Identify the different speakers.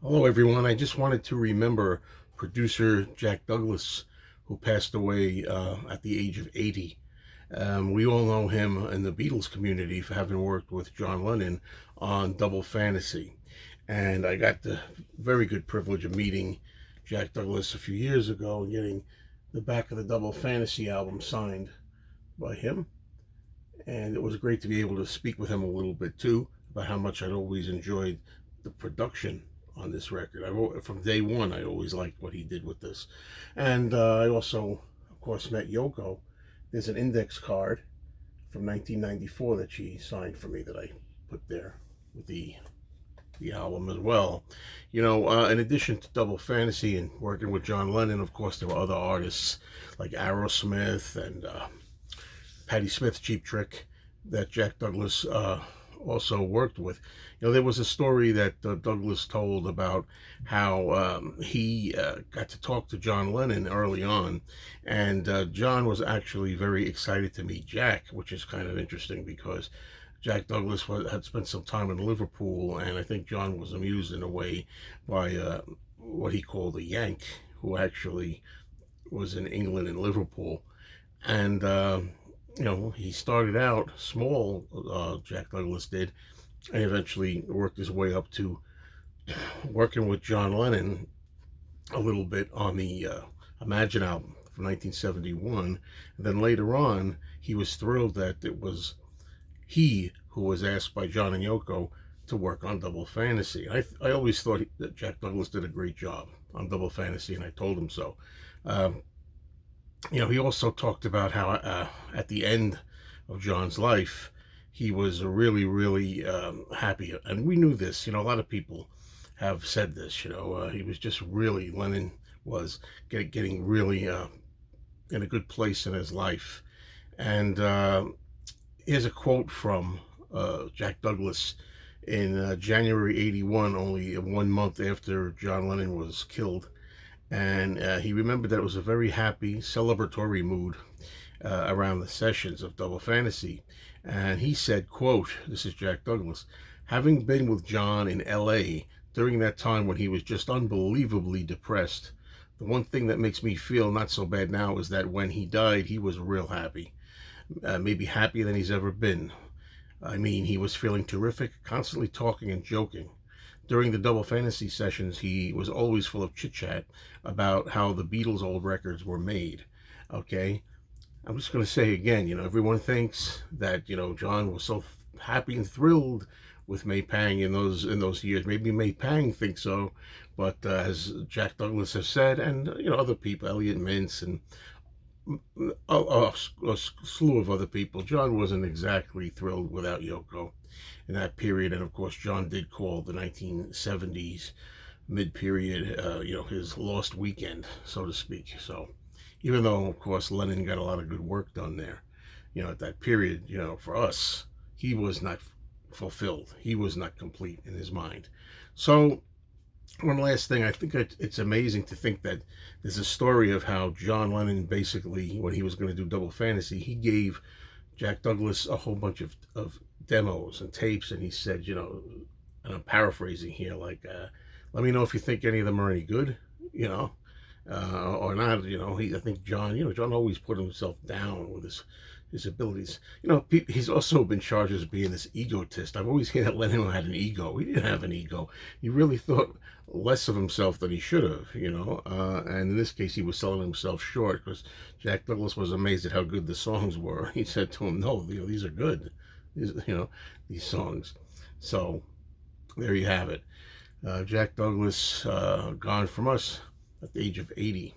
Speaker 1: Hello, everyone. I just wanted to remember producer Jack Douglas, who passed away at the age of 80. We all know him in the Beatles community for having worked with John Lennon on Double Fantasy. And I got the very good privilege of meeting Jack Douglas a few years ago and getting the back of the Double Fantasy album signed by him. And it was great to be able to speak with him a little bit too about how much I'd always enjoyed the production on this record. From day one, I always liked what he did with this, and I also, of course, met Yoko. There's an index card from 1994 that she signed for me that I put there with the album as well. In addition to Double Fantasy and working with John Lennon, of course, there were other artists like Aerosmith and Patti Smith, Cheap Trick, that Jack Douglas also worked with. There was a story that Douglas told about how he got to talk to John Lennon early on, and John was actually very excited to meet Jack, which is kind of interesting because Jack Douglas had spent some time in Liverpool, and I think John was amused in a way by what he called a Yank, who actually was in England and Liverpool. And he started out small, Jack Douglas did, and eventually worked his way up to working with John Lennon a little bit on the Imagine album from 1971. And then later on, he was thrilled that it was he who was asked by John and Yoko to work on Double Fantasy. I always thought that Jack Douglas did a great job on Double Fantasy, and I told him so. Um, he also talked about how at the end of John's life, he was really, really happy. And we knew this. A lot of people have said this. He was just really, Lennon was getting really in a good place in his life. And here's a quote from Jack Douglas in January 81, only 1 month after John Lennon was killed. And he remembered that it was a very happy, celebratory mood around the sessions of Double Fantasy. And he said, quote, this is Jack Douglas, having been with John in LA during that time when he was just unbelievably depressed, the one thing that makes me feel not so bad now is that when he died, he was real happy, maybe happier than he's ever been. I mean, he was feeling terrific, constantly talking and joking. During the Double Fantasy sessions, he was always full of chit chat about how the Beatles' old records were made. Okay, I'm just going to say again, everyone thinks that John was so happy and thrilled with May Pang in those years. Maybe May Pang thinks so, but as Jack Douglas has said, and other people, Elliot Mintz and a slew of other people, John wasn't exactly thrilled without Yoko in that period. And of course, John did call the 1970s mid-period, his lost weekend, so to speak. So even though, of course, Lennon got a lot of good work done there, at that period, for us, he was not fulfilled. He was not complete in his mind. So one last thing, I think it's amazing to think that there's a story of how John Lennon basically, when he was going to do Double Fantasy, he gave Jack Douglas a whole bunch of demos and tapes, and he said, and I'm paraphrasing here, like, let me know if you think any of them are any good, or not. I think John always put himself down with his abilities. He's also been charged as being this egotist. I've always heard that Lennon had an ego. He didn't have an ego. He really thought less of himself than he should have, and in this case, he was selling himself short because Jack Douglas was amazed at how good the songs were. He said to him, no, these are good, these songs. So there you have it. Jack Douglas, gone from us at the age of 80.